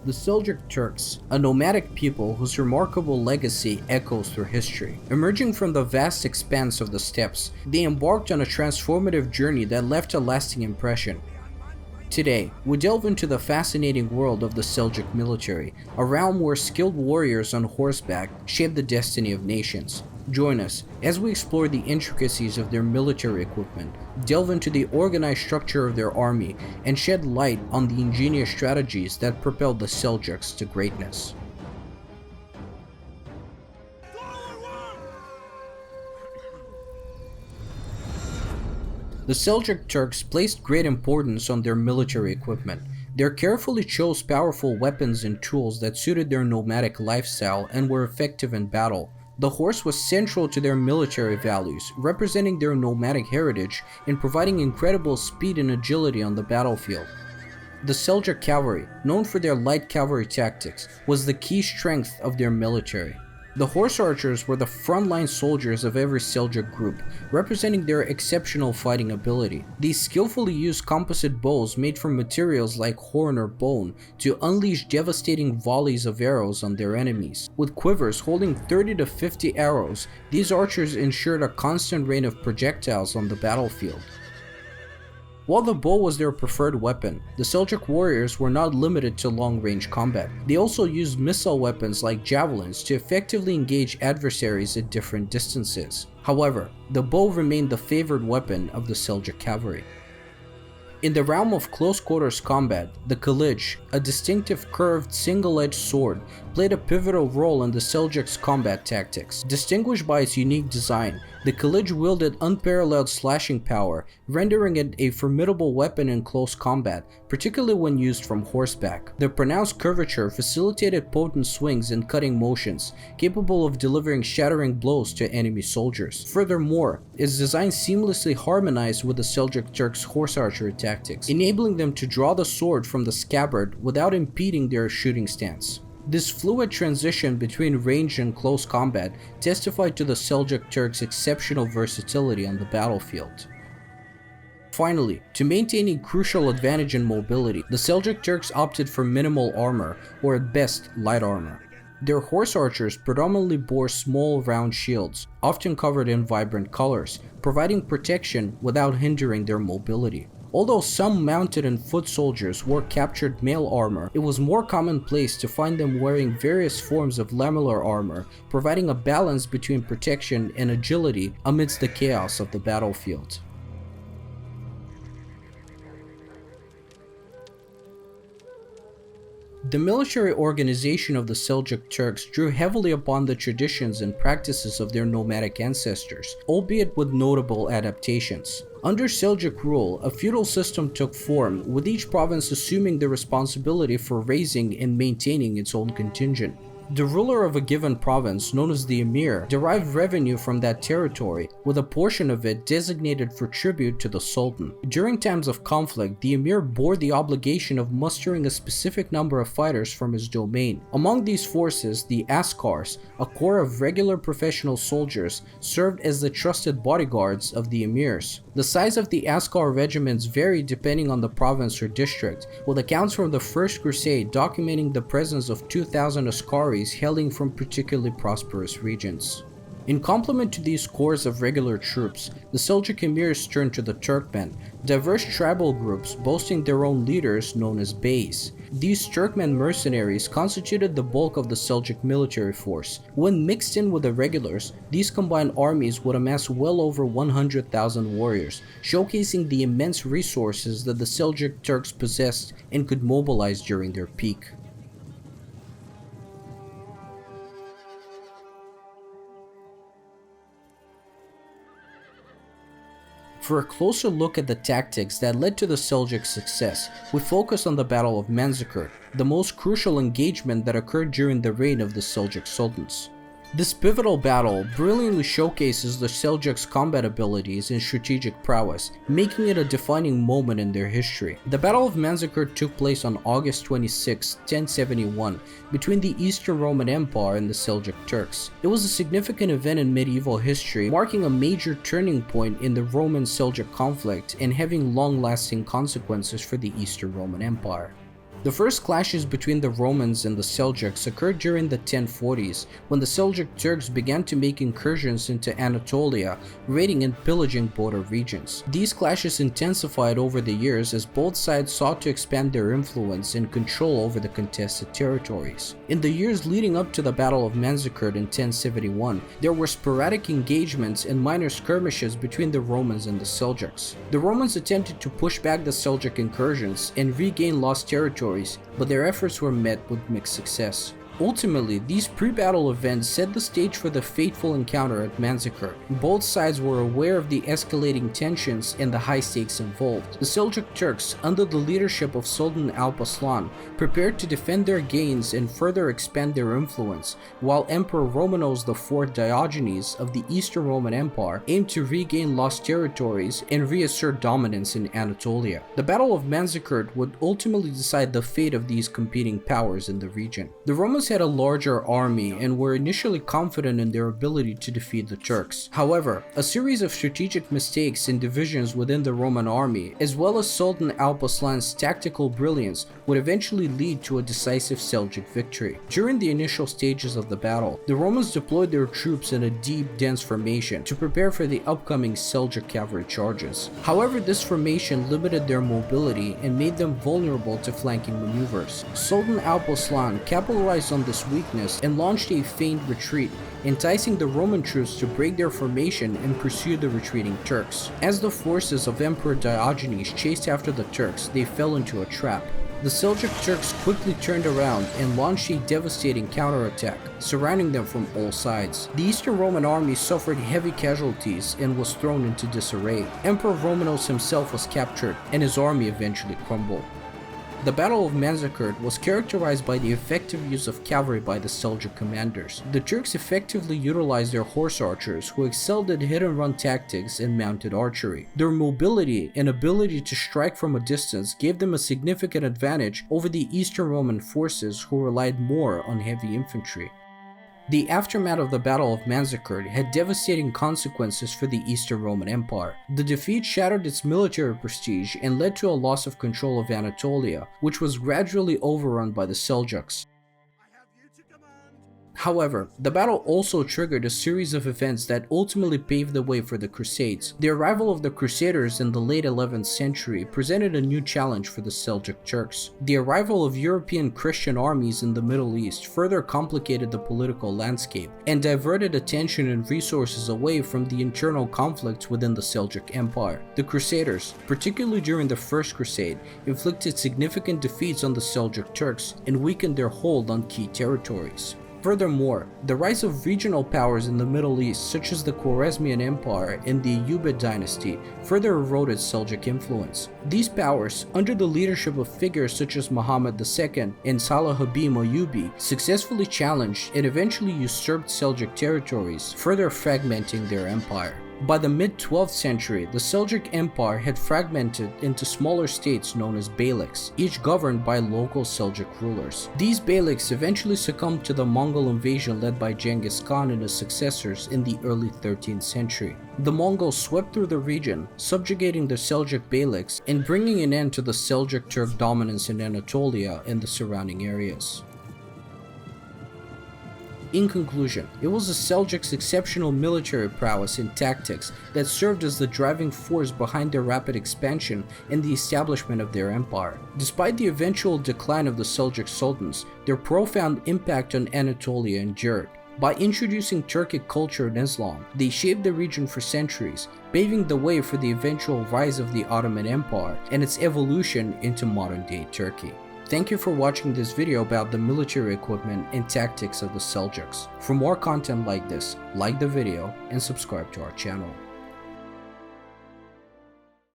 The Seljuk Turks, a nomadic people whose remarkable legacy echoes through history. Emerging from the vast expanse of the steppes, they embarked on a transformative journey that left a lasting impression. Today, we delve into the fascinating world of the Seljuk military, a realm where skilled warriors on horseback shape the destiny of nations. Join us as we explore the intricacies of their military equipment, delve into the organized structure of their army, and shed light on the ingenious strategies that propelled the Seljuks to greatness. The Seljuk Turks placed great importance on their military equipment. They carefully chose powerful weapons and tools that suited their nomadic lifestyle and were effective in battle. The horse was central to their military values, representing their nomadic heritage and providing incredible speed and agility on the battlefield. The Seljuk cavalry, known for their light cavalry tactics, was the key strength of their military. The horse archers were the frontline soldiers of every Seljuk group, representing their exceptional fighting ability. These skillfully used composite bows made from materials like horn or bone to unleash devastating volleys of arrows on their enemies. With quivers holding 30 to 50 arrows, these archers ensured a constant rain of projectiles on the battlefield. While the bow was their preferred weapon, the Seljuk warriors were not limited to long-range combat. They also used missile weapons like javelins to effectively engage adversaries at different distances. However, the bow remained the favored weapon of the Seljuk cavalry. In the realm of close-quarters combat, the Kılıç, a distinctive curved single-edged sword, played a pivotal role in the Seljuks' combat tactics. Distinguished by its unique design, the Kılıç wielded unparalleled slashing power, rendering it a formidable weapon in close combat, particularly when used from horseback. The pronounced curvature facilitated potent swings and cutting motions, capable of delivering shattering blows to enemy soldiers. Furthermore, its design seamlessly harmonized with the Seljuk Turks' horse archery tactics, enabling them to draw the sword from the scabbard without impeding their shooting stance. This fluid transition between range and close combat testified to the Seljuk Turks' exceptional versatility on the battlefield. Finally, to maintain a crucial advantage in mobility, the Seljuk Turks opted for minimal armor, or at best, light armor. Their horse archers predominantly bore small round shields, often covered in vibrant colors, providing protection without hindering their mobility. Although some mounted and foot soldiers wore captured mail armor, it was more commonplace to find them wearing various forms of lamellar armor, providing a balance between protection and agility amidst the chaos of the battlefield. The military organization of the Seljuk Turks drew heavily upon the traditions and practices of their nomadic ancestors, albeit with notable adaptations. Under Seljuk rule, a feudal system took form, with each province assuming the responsibility for raising and maintaining its own contingent. The ruler of a given province, known as the emir, derived revenue from that territory, with a portion of it designated for tribute to the sultan. During times of conflict, the emir bore the obligation of mustering a specific number of fighters from his domain. Among these forces, the askars, a corps of regular professional soldiers, served as the trusted bodyguards of the emirs. The size of the askar regiments varied depending on the province or district, with accounts from the First Crusade documenting the presence of 2,000 askaris hailing from particularly prosperous regions. In complement to these corps of regular troops, the Seljuk emirs turned to the Turkmen, diverse tribal groups boasting their own leaders known as beys. These Turkmen mercenaries constituted the bulk of the Seljuk military force. When mixed in with the regulars, these combined armies would amass well over 100,000 warriors, showcasing the immense resources that the Seljuk Turks possessed and could mobilize during their peak. For a closer look at the tactics that led to the Seljuk success, we focus on the Battle of Manzakurd, the most crucial engagement that occurred during the reign of the Seljuk Sultans. This pivotal battle brilliantly showcases the Seljuks' combat abilities and strategic prowess, making it a defining moment in their history. The Battle of Manzakurd took place on August 26, 1071, between the Eastern Roman Empire and the Seljuk Turks. It was a significant event in medieval history, marking a major turning point in the Roman-Seljuk conflict and having long-lasting consequences for the Eastern Roman Empire. The first clashes between the Romans and the Seljuks occurred during the 1040s, when the Seljuk Turks began to make incursions into Anatolia, raiding and pillaging border regions. These clashes intensified over the years as both sides sought to expand their influence and control over the contested territories. In the years leading up to the Battle of Manzakurd in 1071, there were sporadic engagements and minor skirmishes between the Romans and the Seljuks. The Romans attempted to push back the Seljuk incursions and regain lost territories, but their efforts were met with mixed success. Ultimately, these pre-battle events set the stage for the fateful encounter at Manzakurd. Both sides were aware of the escalating tensions and the high stakes involved. The Seljuk Turks, under the leadership of Sultan Alp Arslan, prepared to defend their gains and further expand their influence, while Emperor Romanos IV Diogenes of the Eastern Roman Empire aimed to regain lost territories and reassert dominance in Anatolia. The Battle of Manzakurd would ultimately decide the fate of these competing powers in the region. The Romans had a larger army and were initially confident in their ability to defeat the Turks. However, a series of strategic mistakes and divisions within the Roman army, as well as Sultan Alp Arslan's tactical brilliance, would eventually lead to a decisive Seljuk victory. During the initial stages of the battle, the Romans deployed their troops in a deep, dense formation to prepare for the upcoming Seljuk cavalry charges. However, this formation limited their mobility and made them vulnerable to flanking maneuvers. Sultan Alp Arslan capitalized on this weakness and launched a feigned retreat, enticing the Roman troops to break their formation and pursue the retreating Turks. As the forces of Emperor Diogenes chased after the Turks, they fell into a trap. The Seljuk Turks quickly turned around and launched a devastating counterattack, surrounding them from all sides. The Eastern Roman army suffered heavy casualties and was thrown into disarray. Emperor Romanos himself was captured, and his army eventually crumbled. The Battle of Manzakurd was characterized by the effective use of cavalry by the Seljuk commanders. The Turks effectively utilized their horse archers, who excelled at hit-and-run tactics and mounted archery. Their mobility and ability to strike from a distance gave them a significant advantage over the Eastern Roman forces, who relied more on heavy infantry. The aftermath of the Battle of Manzakurd had devastating consequences for the Eastern Roman Empire. The defeat shattered its military prestige and led to a loss of control of Anatolia, which was gradually overrun by the Seljuks. However, the battle also triggered a series of events that ultimately paved the way for the Crusades. The arrival of the Crusaders in the late 11th century presented a new challenge for the Seljuk Turks. The arrival of European Christian armies in the Middle East further complicated the political landscape and diverted attention and resources away from the internal conflicts within the Seljuk Empire. The Crusaders, particularly during the First Crusade, inflicted significant defeats on the Seljuk Turks and weakened their hold on key territories. Furthermore, the rise of regional powers in the Middle East, such as the Khwarezmian Empire and the Ayyubid dynasty, further eroded Seljuk influence. These powers, under the leadership of figures such as Muhammad II and Salah Habib Ayyubi, successfully challenged and eventually usurped Seljuk territories, further fragmenting their empire. By the mid-12th century, the Seljuk Empire had fragmented into smaller states known as beyliks, each governed by local Seljuk rulers. These beyliks eventually succumbed to the Mongol invasion led by Genghis Khan and his successors in the early 13th century. The Mongols swept through the region, subjugating the Seljuk beyliks and bringing an end to the Seljuk Turk dominance in Anatolia and the surrounding areas. In conclusion, it was the Seljuks' exceptional military prowess and tactics that served as the driving force behind their rapid expansion and the establishment of their empire. Despite the eventual decline of the Seljuk sultans, their profound impact on Anatolia endured. By introducing Turkic culture and Islam, they shaped the region for centuries, paving the way for the eventual rise of the Ottoman Empire and its evolution into modern-day Turkey. Thank you for watching this video about the military equipment and tactics of the Seljuks. For more content like this, like the video and subscribe to our channel.